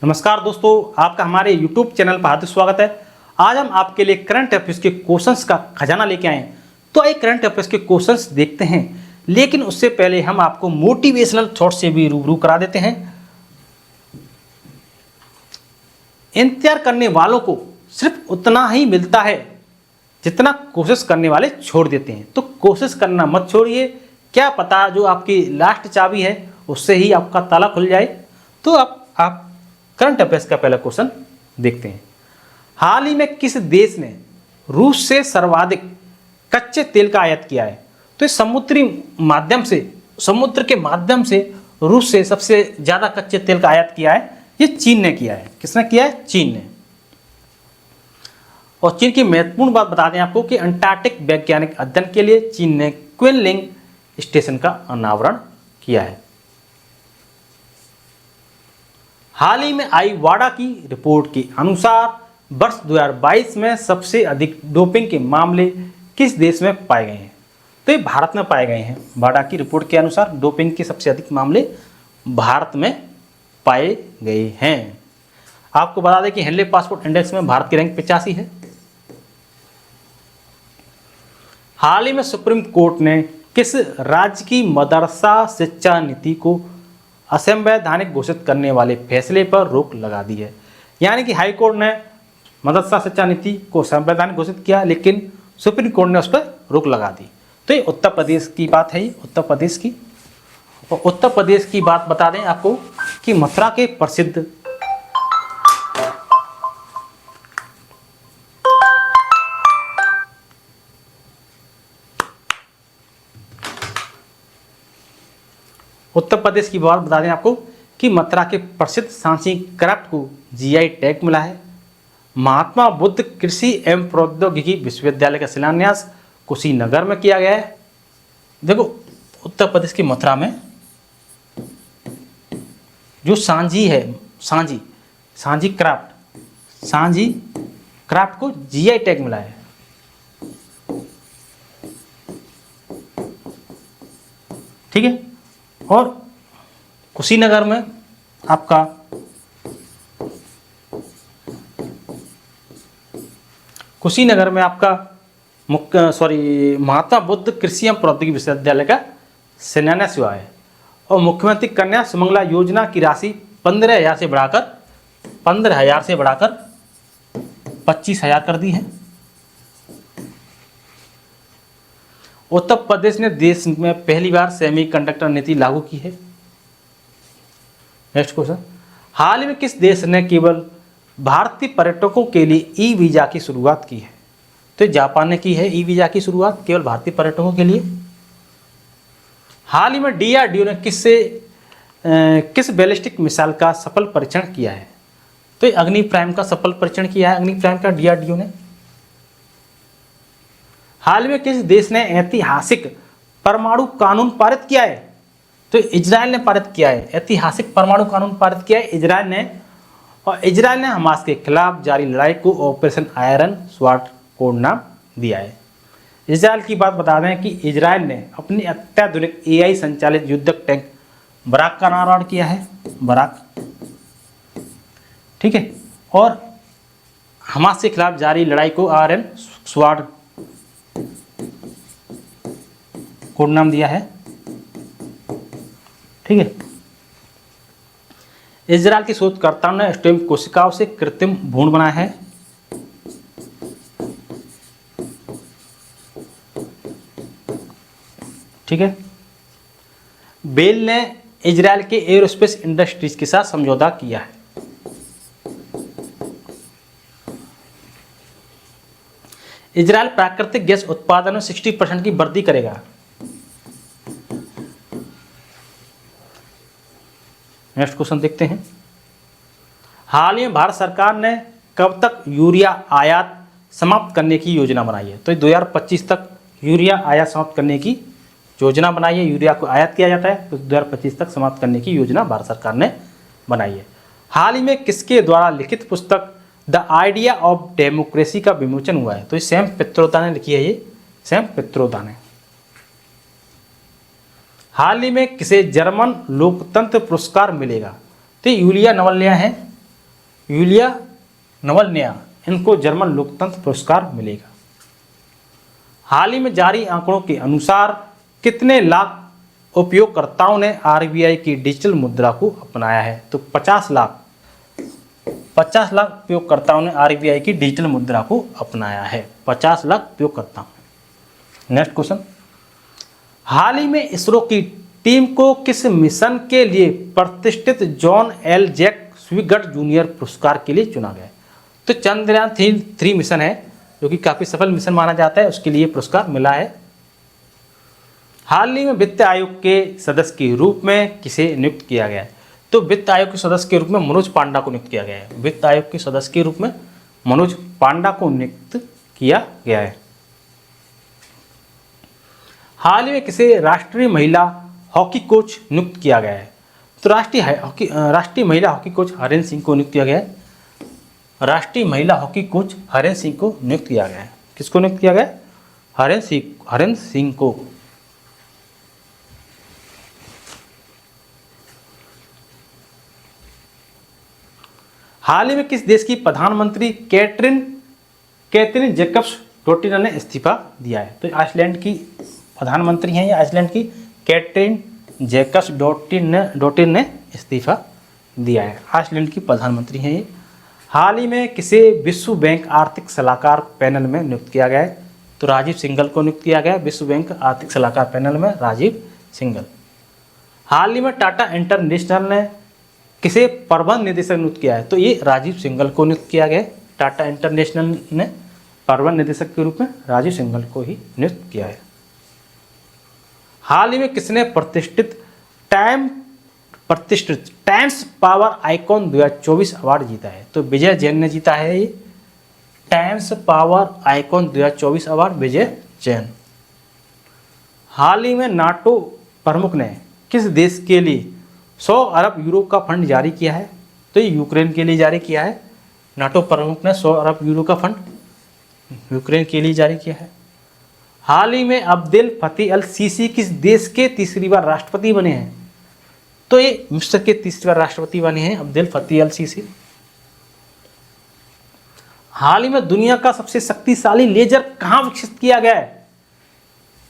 नमस्कार दोस्तों, आपका हमारे YouTube चैनल पर हार्दिक स्वागत है। आज हम आपके लिए करंट अफेयर्स के क्वेश्चंस का खजाना लेके आए हैं। तो एक करंट अफेयर्स के क्वेश्चंस देखते हैं, लेकिन उससे पहले हम आपको मोटिवेशनल थॉट से भी रूबरू करा देते हैं। इंतजार करने वालों को सिर्फ उतना ही मिलता है जितना कोशिश करने वाले छोड़ देते हैं। तो कोशिश करना मत छोड़िए, क्या पता जो आपकी लास्ट चाबी है उससे ही आपका ताला खुल जाए। तो अब आप करंट अफेयर्स का पहला क्वेश्चन देखते हैं। हाल ही में किस देश ने रूस से सर्वाधिक कच्चे तेल का आयात किया है? तो इस समुद्र के माध्यम से रूस से सबसे ज्यादा कच्चे तेल का आयात किया है, ये चीन ने किया है। किसने किया है? चीन ने। और चीन की महत्वपूर्ण बात बता दें आपको कि अंटार्कटिक वैज्ञानिक अध्ययन के लिए चीन ने क्विनलिंग स्टेशन का अनावरण किया है। हाल ही में आई वाडा की रिपोर्ट के अनुसार वर्ष 2022 में सबसे अधिक डोपिंग के मामले किस देश में पाए गए हैं? तो ये भारत में पाए गए हैं। वाडा की रिपोर्ट के अनुसार डोपिंग के सबसे अधिक मामले भारत में पाए गए हैं। आपको बता दें कि हेनले पासपोर्ट इंडेक्स में भारत की रैंक 85 है। हाल ही में सुप्रीम कोर्ट ने किस राज्य की मदरसा शिक्षा नीति को असंवैधानिक घोषित करने वाले फैसले पर रोक लगा दी है? यानी कि हाई कोर्ट ने मदरसा शिक्षा नीति को संवैधानिक घोषित किया, लेकिन सुप्रीम कोर्ट ने उस पर रोक लगा दी। तो ये उत्तर प्रदेश की बात है, ये उत्तर प्रदेश की। और उत्तर प्रदेश की बात बता दें आपको कि मथुरा के प्रसिद्ध उत्तर प्रदेश की बात बता दें आपको कि मथुरा के प्रसिद्ध सांची क्राफ्ट को जीआई टैग मिला है। महात्मा बुद्ध कृषि एवं प्रौद्योगिकी विश्वविद्यालय का शिलान्यास कुशीनगर में किया गया है। देखो, उत्तर प्रदेश की मथुरा में जो सांझी है, सांझी क्राफ्ट को जीआई टैग मिला है। ठीक है। और कुशीनगर में आपका महात्मा बुद्ध कृषि एवं प्रौद्योगिकी विश्वविद्यालय का शिलान्यास हुआ है। और मुख्यमंत्री कन्या सुमंगला योजना की राशि 15,000 से बढ़ाकर 25,000 कर दी है। उत्तर प्रदेश ने देश में पहली बार सेमीकंडक्टर नीति लागू की है। नेक्स्ट क्वेश्चन, हाल ही में किस देश ने केवल भारतीय पर्यटकों के लिए ई वीजा की शुरुआत की है? तो जापान ने की है ई वीजा की शुरुआत केवल भारतीय पर्यटकों के लिए। हाल ही में डीआरडीओ ने किस बैलिस्टिक मिसाइल का सफल परीक्षण किया है? तो अग्नि प्राइम का सफल परीक्षण किया है, अग्नि प्राइम का डीआरडीओ ने। हाल में किस देश ने ऐतिहासिक परमाणु कानून पारित किया है? तो इजराइल ने पारित किया है। ऐतिहासिक परमाणु कानून पारित किया है इजराइल ने। और इजराइल ने हमास के खिलाफ जारी लड़ाई को ऑपरेशन आयरन स्वॉर्ड कोड नाम दिया है। इजराइल की बात बता दें कि इजराइल ने अपनी अत्याधुनिक एआई संचालित युद्धक टैंक बराक का अनावरण किया है। बराक, ठीक है। और हमास के खिलाफ जारी लड़ाई को आयरन स्वॉर्ड कोड नाम दिया है। ठीक है। इजराइल के शोधकर्ताओं ने स्टेम कोशिकाओं से कृत्रिम भ्रूण बनाया है। ठीक है। बेल ने इजराइल के एयरोस्पेस इंडस्ट्रीज के साथ समझौता किया है। इजराइल प्राकृतिक गैस उत्पादन में 60% की वृद्धि करेगा। नेक्स्ट क्वेश्चन देखते हैं। हाल ही में भारत सरकार ने कब तक यूरिया आयात समाप्त करने की योजना बनाई है? तो 2025 तक यूरिया आयात समाप्त करने की योजना बनाई है। यूरिया को आयात किया जाता है तो 2025 तक समाप्त करने की योजना भारत सरकार ने बनाई है। हाल ही में किसके द्वारा लिखित पुस्तक द आइडिया ऑफ डेमोक्रेसी का विमोचन हुआ है? तो ये सैम पित्रोदा ने लिखी है। ये सैम पित्रोदा ने। हाल ही में किसे जर्मन लोकतंत्र पुरस्कार मिलेगा? तो यूलिया नवल्या है यूलिया नवलनया, इनको जर्मन लोकतंत्र पुरस्कार मिलेगा। हाल ही में जारी आंकड़ों के अनुसार कितने लाख उपयोगकर्ताओं ने आरबीआई की डिजिटल मुद्रा को अपनाया है? तो 50 लाख उपयोगकर्ताओं ने आरबीआई की डिजिटल मुद्रा को अपनाया है। 50 लाख उपयोगकर्ताओं। नेक्स्ट क्वेश्चन, हाल ही में इसरो की टीम को किस मिशन के लिए प्रतिष्ठित जॉन एल जैक स्विगट जूनियर पुरस्कार के लिए चुना गया? तो चंद्रयान 3 मिशन है जो कि काफ़ी सफल मिशन माना जाता है, उसके लिए पुरस्कार मिला है। हाल ही में वित्त आयोग के सदस्य के रूप में किसे नियुक्त किया गया है? तो वित्त आयोग के सदस्य के रूप में मनोज पांडा को नियुक्त किया गया है। वित्त आयोग के सदस्य के रूप में मनोज पांडा को नियुक्त किया गया है। हाल ही में किसे राष्ट्रीय महिला हॉकी कोच नियुक्त किया गया है? तो राष्ट्रीय महिला हॉकी कोच हरेंद्र सिंह को नियुक्त किया गया है। राष्ट्रीय महिला हॉकी कोच हरेंद्र सिंह को नियुक्त किया गया है। किसको नियुक्त किया गया? हरेंद्र सिंह को। हाल ही में किस देश की प्रधानमंत्री कैथरीन जैकब्स डोटिनर ने इस्तीफा दिया है? तो आइसलैंड की प्रधानमंत्री हैं ये, आइसलैंड की कैथरीन जैकब्स डोटिनर ने इस्तीफा दिया है। आइसलैंड की प्रधानमंत्री हैं ये। हाल ही में किसे विश्व बैंक आर्थिक सलाहकार पैनल में नियुक्त किया गया है? तो राजीव सिंघल को नियुक्त किया गया विश्व बैंक आर्थिक सलाहकार पैनल में, राजीव सिंघल। हाल ही में टाटा इंटरनेशनल ने किसे प्रबंध निदेशक नियुक्त किया है? तो ये राजीव सिंघल को नियुक्त किया गया। टाटा इंटरनेशनल ने प्रबंध निदेशक के रूप में राजीव सिंघल को ही नियुक्त किया है। हाल ही में किसने प्रतिष्ठित टाइम्स पावर आइकॉन 2024 अवार्ड जीता है? तो विजय जैन ने जीता है ये टाइम्स पावर आइकॉन 2024 अवार्ड, विजय जैन। हाल ही में नाटो प्रमुख ने किस देश के लिए 100 अरब यूरो का फंड जारी किया है? तो ये यूक्रेन के लिए जारी किया है। नाटो प्रमुख ने 100 अरब यूरो का फंड यूक्रेन के लिए जारी किया है। हाल ही में अब्देल फतेह अल सीसी किस देश के तीसरी बार राष्ट्रपति बने हैं? तो ये मिस्र के तीसरी बार राष्ट्रपति बने हैं अब्देल फतेह अल सीसी। हाल ही में दुनिया का सबसे शक्तिशाली लेजर कहाँ विकसित किया गया है?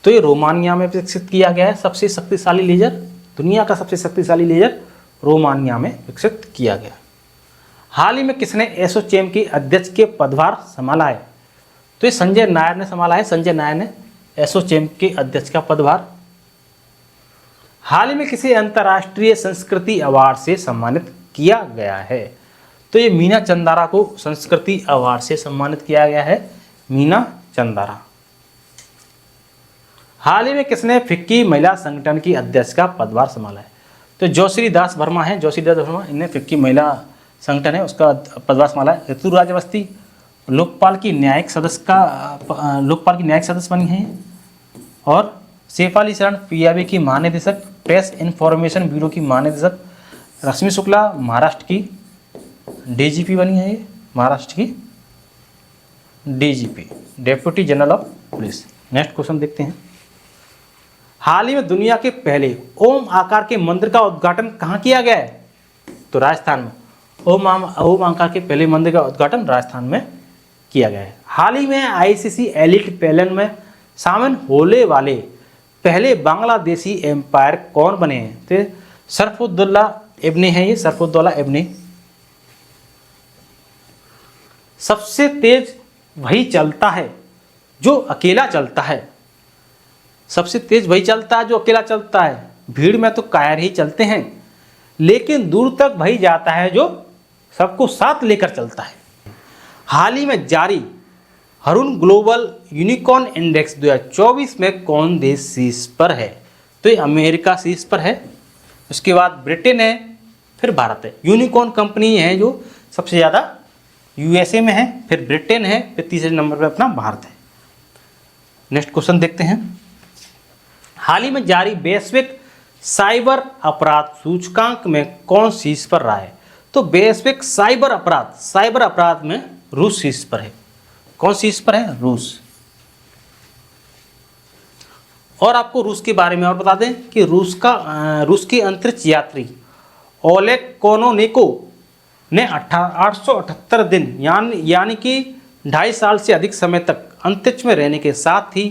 तो ये रोमानिया में विकसित किया गया है। सबसे शक्तिशाली लेजर, दुनिया का सबसे शक्तिशाली लेजर रोमानिया में विकसित किया गया। हाल ही में किसने एसोचैम के अध्यक्ष के पदभार संभाला है? तो ये संजय नायर ने संभाला है। संजय नायर ने एसोचैम के अध्यक्ष का पदभार। हाल ही में किसी अंतर्राष्ट्रीय संस्कृति अवार्ड से सम्मानित किया गया है? तो ये मीना चंदारा को संस्कृति अवार्ड से सम्मानित किया गया है, मीना चंदारा। हाल ही में किसने फिक्की महिला संगठन की अध्यक्ष का पदभार संभाला है? तो जोशी दास वर्मा है, जोशी दास वर्मा, इन्हें फिक्की महिला संगठन है उसका पदभार संभाला है। ऋतुराज अवस्थी लोकपाल की न्यायिक सदस्य बनी हैं। और शेफाली शरण पीआईबी की महानिदेशक, प्रेस इन्फॉर्मेशन ब्यूरो की महानिदेशक। रश्मि शुक्ला महाराष्ट्र की डीजीपी बनी है, ये महाराष्ट्र की DGP, deputy general of police. Next question देखते हैं। हाल ही में दुनिया के पहले ओम आकार के मंदिर का उद्घाटन कहाँ किया गया है? तो राजस्थान में। ओम आकार के पहले मंदिर का उद्घाटन राजस्थान में किया गया है। हाल ही में आईसीसी एलिट पैनल में शामिल होने वाले पहले बांग्लादेशी एम्पायर कौन बने हैं? तो सरफुद्दौला इब्ने है, ये सरफुद्दौला इब्ने। सबसे तेज वही चलता है जो अकेला चलता है। सबसे तेज वही चलता है जो अकेला चलता है। भीड़ में तो कायर ही चलते हैं, लेकिन दूर तक वही जाता है जो सबको साथ लेकर चलता है। हाल ही में जारी हरून ग्लोबल यूनिकॉर्न इंडेक्स 2024 में कौन देश शीर्ष पर है? तो ये अमेरिका शीर्ष पर है, उसके बाद ब्रिटेन है, फिर भारत है। यूनिकॉर्न कंपनी है जो सबसे ज़्यादा यूएसए में है, फिर ब्रिटेन है, फिर तीसरे नंबर पर अपना भारत है। नेक्स्ट क्वेश्चन देखते हैं। हाल ही में जारी वैश्विक साइबर अपराध सूचकांक में कौन शीर्ष पर रहा है? तो वैश्विक साइबर अपराध में रूस शीर्ष पर है। कौन शीर्ष पर है? रूस। और आपको रूस के बारे में और बता दें कि रूस के अंतरिक्ष यात्री ओलेग कोनोनेको ने 878 दिन यानी कि 2.5 साल से अधिक समय तक अंतरिक्ष में रहने के साथ ही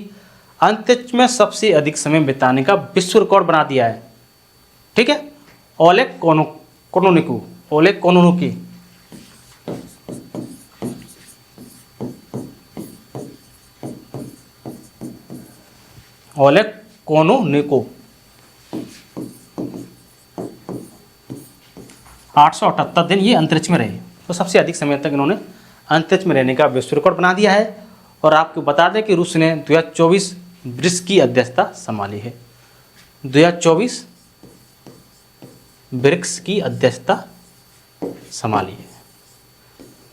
अंतरिक्ष में सबसे अधिक समय बिताने का विश्व रिकॉर्ड बना दिया है। ठीक है, ओलेग कोनोनिकू ओलेग कोनोनुकी ओलेग कोनोनिको 878 दिन ये अंतरिक्ष में रहे, तो सबसे अधिक समय तक इन्होंने अंतरिक्ष में रहने का विश्व रिकॉर्ड बना दिया है। और आपको बता दें कि रूस ने 2024 ब्रिक्स की अध्यक्षता संभाली है। 2024 ब्रिक्स की अध्यक्षता संभाली है।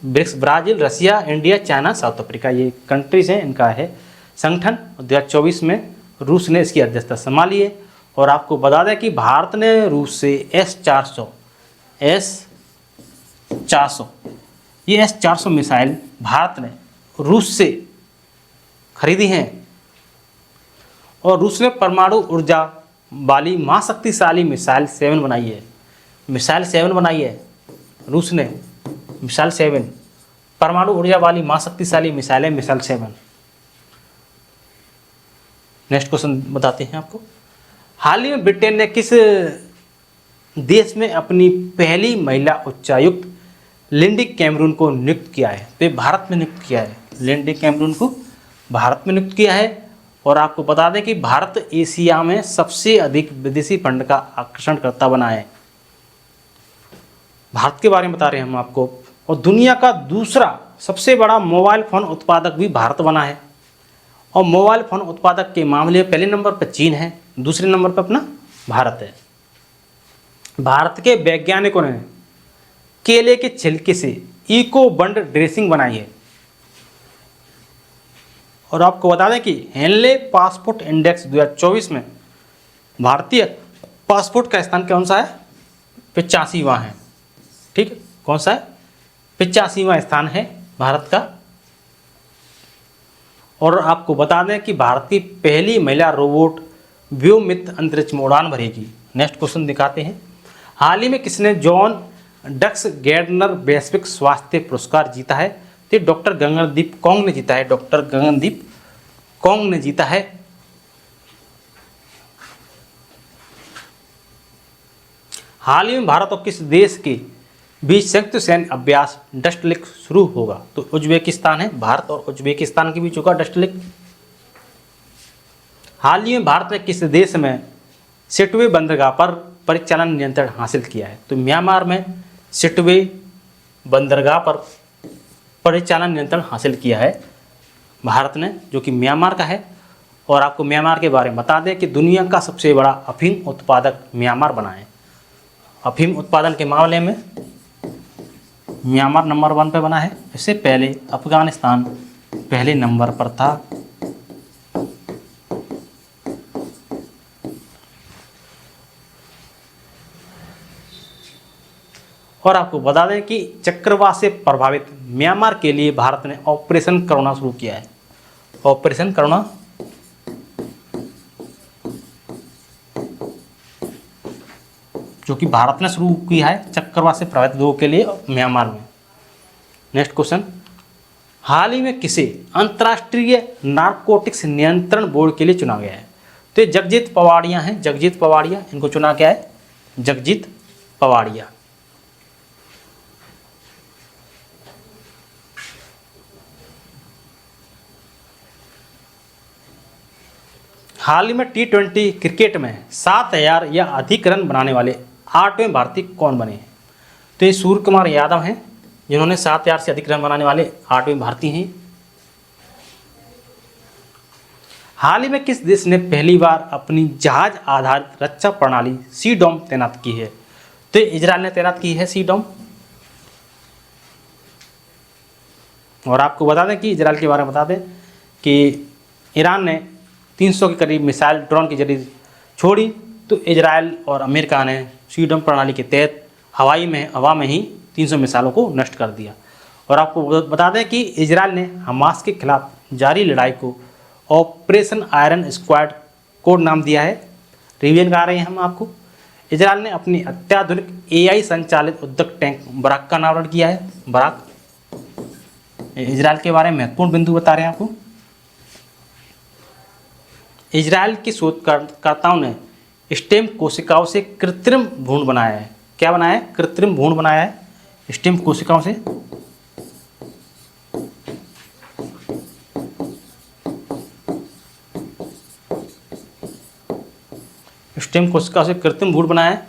ब्रिक्स ब्राज़ील, रसिया, इंडिया, चाइना, साउथ अफ्रीका, ये कंट्रीज हैं, इनका है संगठन। 2024 में रूस ने इसकी अध्यक्षता संभाली है। और आपको बता दें कि भारत ने रूस से S-400 ये S-400 मिसाइल भारत ने रूस से खरीदी हैं। और रूस ने परमाणु ऊर्जा वाली महाशक्तिशाली मिसाइल 7 बनाई है। मिसाइल 7 बनाई है रूस ने, मिसाइल 7 परमाणु ऊर्जा वाली महाशक्तिशाली मिसाइल है, मिसाइल 7। नेक्स्ट क्वेश्चन बताते हैं आपको। हाल ही में ब्रिटेन ने किस देश में अपनी पहली महिला उच्चायुक्त लिंडी कैमरून को नियुक्त किया है? तो ये भारत में नियुक्त किया है। लिंडी कैमरून को भारत में नियुक्त किया है। और आपको बता दें कि भारत एशिया में सबसे अधिक विदेशी फंड का आकर्षणकर्ता बना है। भारत के बारे में बता रहे हैं हम आपको। और दुनिया का दूसरा सबसे बड़ा मोबाइल फ़ोन उत्पादक भी भारत बना है। और मोबाइल फ़ोन उत्पादक के मामले में पहले नंबर पर चीन है, दूसरे नंबर पर अपना भारत है। भारत के वैज्ञानिकों ने केले के छिलके से इको बंड ड्रेसिंग बनाई है। और आपको बता दें कि हेनले पासपोर्ट इंडेक्स 2024 में भारतीय पासपोर्ट का स्थान कौन सा है? 85वां है। ठीक है, कौन सा है? 85वां स्थान है भारत का। और आपको बता दें कि भारत की पहली महिला रोबोट व्योममित्र अंतरिक्ष में उड़ान भरेगी। नेक्स्ट क्वेश्चन दिखाते हैं। हाल ही में किसने जॉन डक्स गैर्डनर वैश्विक स्वास्थ्य पुरस्कार जीता है? तो डॉक्टर गगनदीप कौंग ने जीता है। डॉक्टर गगनदीप कौंग ने जीता है। हाल ही में भारत और किस देश के बीच संयुक्त सैन्य अभ्यास डस्ट लेक शुरू होगा? तो उज्बेकिस्तान है। भारत और उज्बेकिस्तान के बीच होगा डस्ट लेक। हाल ही में भारत ने किस देश में सिटवे बंदरगाह पर परिचालन नियंत्रण हासिल किया है? तो म्यांमार में सिटवे बंदरगाह पर परिचालन नियंत्रण हासिल किया है भारत ने, जो कि म्यांमार का है। और आपको म्यांमार के बारे में बता दें कि दुनिया का सबसे बड़ा अफीम उत्पादक म्यांमार बना है। अफीम उत्पादन के मामले में म्यांमार नंबर 1 पे बना है। इससे पहले अफगानिस्तान पहले नंबर पर था। और आपको बता दें कि चक्रवात से प्रभावित म्यांमार के लिए भारत ने ऑपरेशन करुणा शुरू किया है। ऑपरेशन करुणा जो कि भारत ने शुरू किया है चक्रवात से प्रभावित लोगों के लिए म्यांमार में। Next question. हाल ही में किसे अंतर्राष्ट्रीय नारकोटिक्स नियंत्रण बोर्ड के लिए चुना गया है? तो ये जगजीत पवाड़िया हैं। जगजीत पवाड़िया, इनको चुना गया है जगजीत पवाड़िया। हाल ही में T20 क्रिकेट में 7,000 या अधिक रन बनाने वाले 8वें भारतीय कौन बने हैं? तो ये सूर्य कुमार यादव हैं, जिन्होंने 7,000 से अधिक रन बनाने वाले 8वें भारतीय हैं। हाल ही में किस देश ने पहली बार अपनी जहाज आधारित रक्षा प्रणाली सी डॉम तैनात की है? तो इजराइल ने तैनात की है सी डॉम। और आपको बता दें कि इजराइल के बारे में बता दें कि ईरान ने 300 के करीब मिसाइल ड्रोन के जरिए छोड़ी, तो इजराइल और अमेरिका ने सी डॉम प्रणाली के तहत हवा में ही 300 मिसाइलों को नष्ट कर दिया। और आपको बता दें कि इजराइल ने हमास के खिलाफ जारी लड़ाई को ऑपरेशन आयरन स्क्वाड कोड नाम दिया है। रिवीजन करा रहे हैं हम आपको। इजराइल ने अपनी अत्याधुनिक AI संचालित युद्धक टैंक बराक का अनावरण किया है। बराक इजराइल के बारे में महत्वपूर्ण बिंदु बता रहे हैं आपको। इजराइल के शोधकर्ताओं ने स्टेम कोशिकाओं से कृत्रिम भ्रूण बनाया है। क्या बनाया है? कृत्रिम भ्रूण बनाया है स्टेम कोशिकाओं से। स्टेम कोशिकाओं से कृत्रिम भ्रूण बनाया है।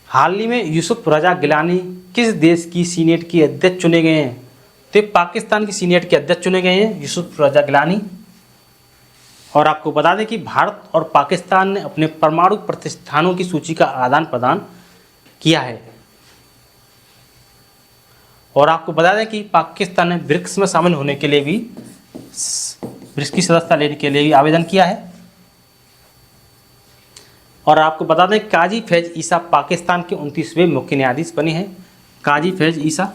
हाल ही में यूसुफ रजा गिलानी किस देश की सीनेट के अध्यक्ष चुने गए हैं? तो पाकिस्तान की सीनेट के अध्यक्ष चुने गए हैं यूसुफ रजा गिलानी। और आपको बता दें कि भारत और पाकिस्तान ने अपने परमाणु प्रतिष्ठानों की सूची का आदान प्रदान किया है। और आपको बता दें कि पाकिस्तान ने ब्रिक्स में शामिल होने के लिए भी, ब्रिक्स की सदस्यता लेने के लिए भी आवेदन किया है। और आपको बता दें काजी फैज ईसा पाकिस्तान के 29वें मुख्य न्यायाधीश बने हैं। काजी फैज ईसा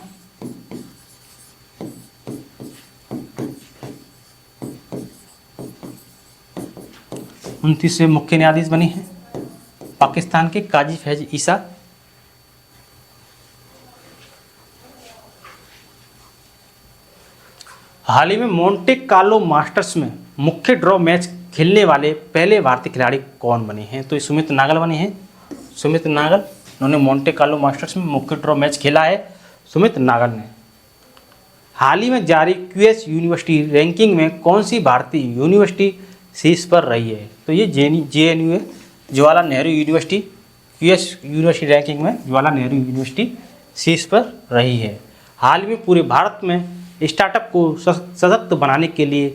29वें मुख्य न्यायाधीश बने हैं पाकिस्तान के काजी फैज ईसा। हाल ही में मोंटे कार्लो मास्टर्स में मुख्य ड्रॉ मैच खेलने वाले पहले भारतीय खिलाड़ी कौन बने हैं? तो सुमित नागल बने हैं। सुमित नागल, उन्होंने मोंटे कार्लो मास्टर्स में मुख्य ड्रॉ मैच खेला है सुमित नागल ने। हाल ही में जारी क्यूएस यूनिवर्सिटी रैंकिंग में कौन सी भारतीय यूनिवर्सिटी शीर्ष पर रही है? तो ये JNU है, Jawaharlal Nehru university. QS university ranking में जवाहरलाल नेहरू यूनिवर्सिटी शीर्ष पर रही है। हाल में पूरे भारत में स्टार्टअप को सशक्त बनाने के लिए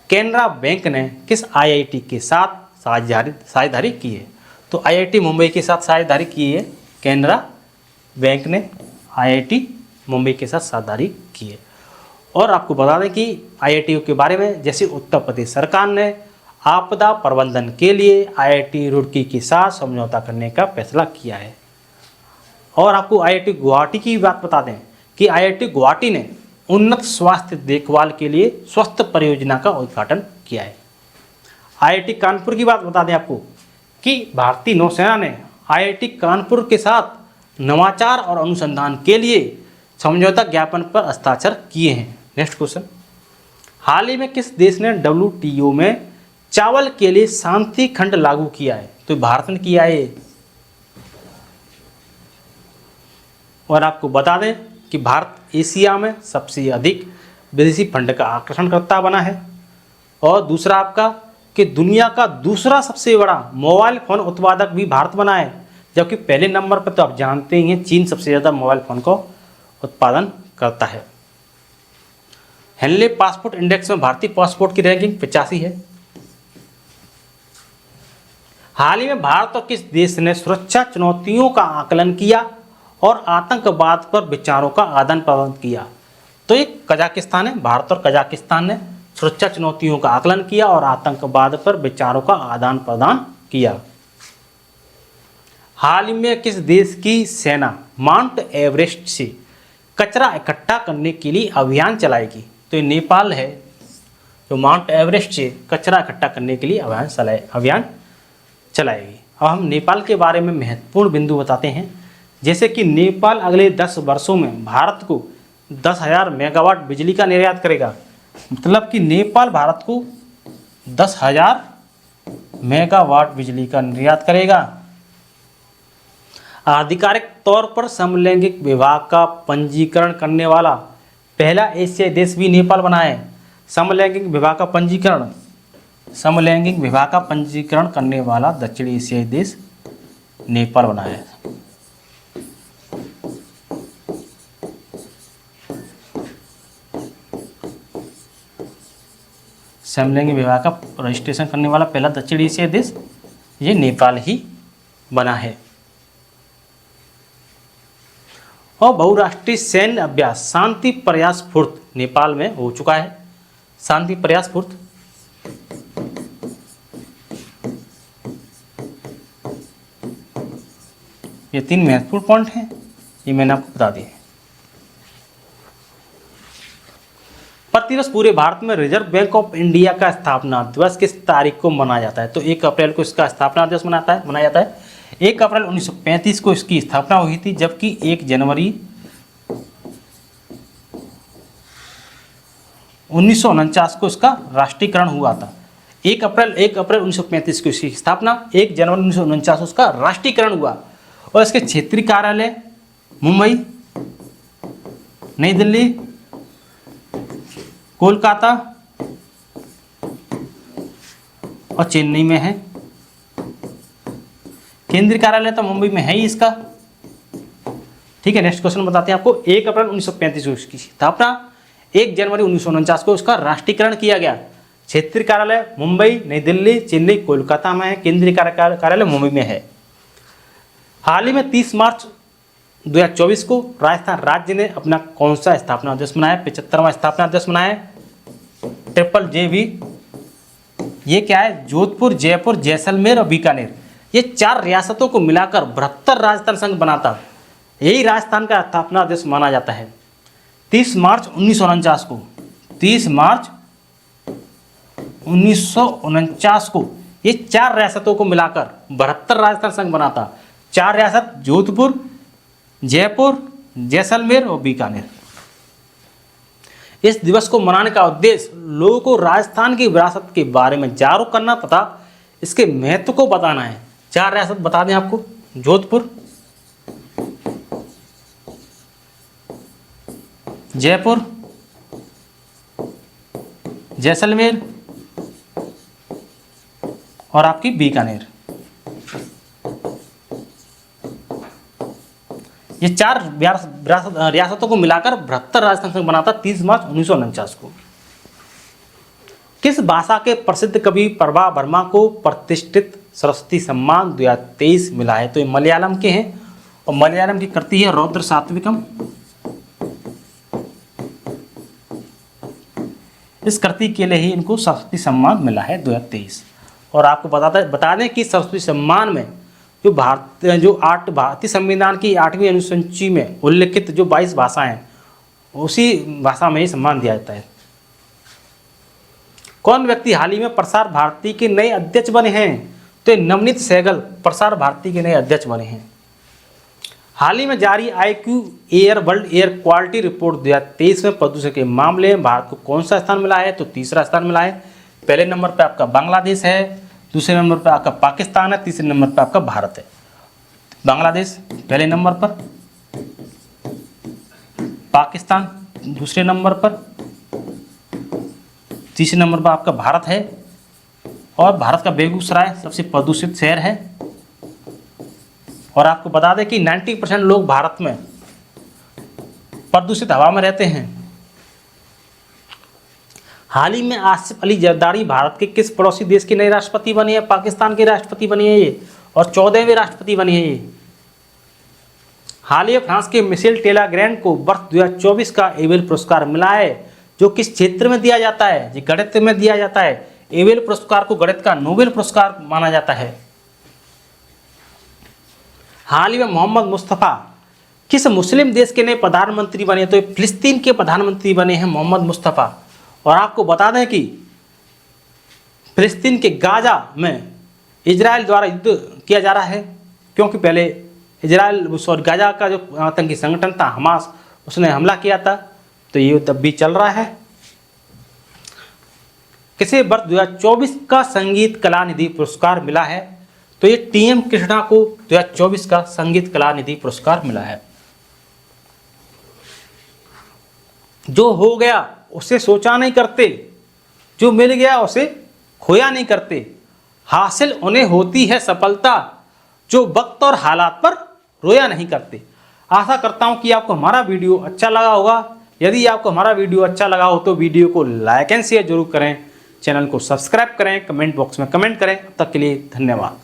कैनरा बैंक ने किस IIT के साथ साझेदारी की है? तो IIT मुंबई के साथ साझेदारी की है कैनरा बैंक ने, IIT मुंबई के साथ साझेदारी की है। और आपको बता दें कि IIT के बारे में, जैसे उत्तर प्रदेश सरकार ने आपदा प्रबंधन के लिए IIT रुड़की के साथ समझौता करने का फैसला किया है। और आपको IIT गुवाहाटी की बात बता दें कि IIT गुवाहाटी ने उन्नत स्वास्थ्य देखभाल के लिए स्वस्थ परियोजना का उद्घाटन किया है। IIT कानपुर की बात बता दें आपको कि भारतीय नौसेना ने IIT कानपुर के साथ नवाचार और अनुसंधान के लिए समझौता ज्ञापन पर हस्ताक्षर किए हैं। नेक्स्ट क्वेश्चन, हाल ही में किस देश ने WTO में चावल के लिए शांति खंड लागू किया है? तो भारत ने किया है। और आपको बता दें कि भारत एशिया में सबसे अधिक विदेशी फंड का आकर्षणकर्ता बना है। और दूसरा आपका कि दुनिया का दूसरा सबसे बड़ा मोबाइल फ़ोन उत्पादक भी भारत बना है, जबकि पहले नंबर पर तो आप जानते ही हैं चीन सबसे ज़्यादा मोबाइल फ़ोन को उत्पादन करता है। हेनले पासपोर्ट इंडेक्स में भारतीय पासपोर्ट की रैंकिंग 85 है। हाल ही में भारत और किस देश ने सुरक्षा चुनौतियों का आकलन किया और आतंकवाद पर विचारों का आदान प्रदान किया? तो ये कजाकिस्तान है। भारत और कजाकिस्तान ने सुरक्षा चुनौतियों का आकलन किया और आतंकवाद पर विचारों का आदान प्रदान किया। हाल ही में किस देश की सेना माउंट एवरेस्ट से कचरा इकट्ठा करने के लिए अभियान चलाएगी? तो ये नेपाल है जो माउंट एवरेस्ट से कचरा इकट्ठा करने के लिए अभियान चलाएगी। अब हम नेपाल के बारे में महत्वपूर्ण बिंदु बताते हैं, जैसे कि नेपाल अगले 10 वर्षों में भारत को 10,000 मेगावाट बिजली का निर्यात करेगा। मतलब कि नेपाल भारत को 10,000 मेगावाट बिजली का निर्यात करेगा। आधिकारिक तौर पर समलैंगिक विवाह का पंजीकरण करने वाला पहला एशियाई देश भी नेपाल बना है। समलैंगिक विवाह का पंजीकरण करने वाला दक्षिण एशियाई देश नेपाल बना है। समलैंगिक विवाह का रजिस्ट्रेशन करने वाला पहला दक्षिण एशियाई देश ये नेपाल ही बना है। और बहुराष्ट्रीय सैन्य अभ्यास शांति प्रयास फुर्त नेपाल में हो चुका है। शांति प्रयास फुर्त ये 3 महत्वपूर्ण पॉइंट हैं, ये मैंने आपको बता दिए। दिवस पूरे भारत में रिजर्व बैंक ऑफ इंडिया का स्थापना दिवस किस तारीख को मनाया जाता है? तो 1 अप्रैल को इसका स्थापना दिवस मनाया जाता है। 1 अप्रैल 1935 को इसकी स्थापना हुई थी, जबकि 1 जनवरी 1949 को इसका राष्ट्रीयकरण हुआ था। 1 अप्रैल 1935 को इसकी स्थापना, 1 जनवरी 1949 को इसका राष्ट्रीयकरण हुआ। और इसके क्षेत्रीय कार्यालय मुंबई, नई दिल्ली, कोलकाता और चेन्नई में है। केंद्रीय कार्यालय तो मुंबई में है ही इसका। ठीक है, नेक्स्ट क्वेश्चन बताते हैं आपको। 1 अप्रैल 1935 को इसकी स्थापना, 1 जनवरी 1949 को इसका राष्ट्रीयकरण किया गया। क्षेत्रीय कार्यालय मुंबई, नई दिल्ली, चेन्नई, कोलकाता में है। केंद्रीय कार्यालय मुंबई में है। हाल ही में 30 मार्च 2024 को राजस्थान राज्य ने अपना कौन सा स्थापना दिवस मनाया? 75वां स्थापना दिवस मनाया। ट्रिपल JB, ये क्या है? जोधपुर, जयपुर, जैसलमेर और बीकानेर, ये 4 रियासतों को मिलाकर 72 राजस्थान संघ बनाता, यही राजस्थान का स्थापना दिवस माना जाता है। 30 मार्च 1949 को, 30 मार्च 1949 को ये 4 रियासतों को मिलाकर 72 राजस्थान संघ बनाता। 4 रियासत जोधपुर, जयपुर, जैसलमेर और बीकानेर। इस दिवस को मनाने का उद्देश्य लोगों को राजस्थान की विरासत के बारे में जागरूक करना तथा इसके महत्व को बताना है। 4 रियासत बता दें आपको: जोधपुर, जयपुर, जैसलमेर और आपकी बीकानेर। ये 4 रियासतों को मिलाकर 72 राजस्थान संघ बनाता 30 मार्च 1949 को। किस भाषा के प्रसिद्ध कवि प्रभा वर्मा को प्रतिष्ठित सरस्वती सम्मान 2023 मिला है? तो ये मलयालम के हैं और मलयालम की कृति है रौद्र सात्विकम। इस कृति के लिए ही इनको सरस्वती सम्मान मिला है 2023। और आपको बता दें कि सरस्वती सम्मान में जो भारतीय संविधान की 8वीं अनुसूची में उल्लिखित जो 22 भाषाएं हैं, उसी भाषा में ही सम्मान दिया जाता है। कौन व्यक्ति हाल ही में प्रसार भारती के नए अध्यक्ष बने हैं? तो नवनीत सहगल प्रसार भारती के नए अध्यक्ष बने हैं। हाल ही में जारी IQ air world air quality report 2023 में प्रदूषण के मामले में भारत को कौन सा स्थान मिला है? तो तीसरा स्थान मिला है। पहले नंबर पर आपका बांग्लादेश है, दूसरे नंबर पर आपका पाकिस्तान है, तीसरे नंबर पर आपका भारत है। बांग्लादेश पहले नंबर पर, पाकिस्तान दूसरे नंबर पर, तीसरे नंबर पर आपका भारत है। और भारत का बेगूसराय सबसे प्रदूषित शहर है। और आपको बता दें कि 90% लोग भारत में प्रदूषित हवा में रहते हैं। हाल ही में आसिफ अली जरदारी भारत के किस पड़ोसी देश के नए राष्ट्रपति बने हैं? पाकिस्तान के राष्ट्रपति बने हैं ये, और 14वें राष्ट्रपति बने हैं ये। हाल ही में फ्रांस के मिशेल टेलाग्रैंड को वर्ष 2024 का एबेल पुरस्कार मिला है, जो किस क्षेत्र में दिया जाता है? जी गणित में दिया जाता है। एबेल पुरस्कार को गणित का नोबेल पुरस्कार माना जाता है। हाल ही में मोहम्मद मुस्तफ़ा किस मुस्लिम देश के नए प्रधानमंत्री बने? तो फिलिस्तीन के प्रधानमंत्री बने हैं मोहम्मद मुस्तफ़ा। और आपको बता दें कि फिलिस्तीन के गाजा में इजराइल द्वारा युद्ध किया जा रहा है, क्योंकि पहले गाजा का जो आतंकी संगठन था हमास, उसने हमला किया था। तो ये युद्ध भी चल रहा है। किसे वर्ष 2024 का संगीत कला निधि पुरस्कार मिला है? तो ये TM कृष्णा को 2024 का संगीत कला निधि पुरस्कार मिला है। जो हो गया उसे सोचा नहीं करते, जो मिल गया उसे खोया नहीं करते। हासिल उन्हें होती है सफलता, जो वक्त और हालात पर रोया नहीं करते। आशा करता हूं कि आपको हमारा वीडियो अच्छा लगा होगा। यदि आपको हमारा वीडियो अच्छा लगा हो तो वीडियो को लाइक एंड शेयर जरूर करें, चैनल को सब्सक्राइब करें, कमेंट बॉक्स में कमेंट करें। अब तक के लिए धन्यवाद।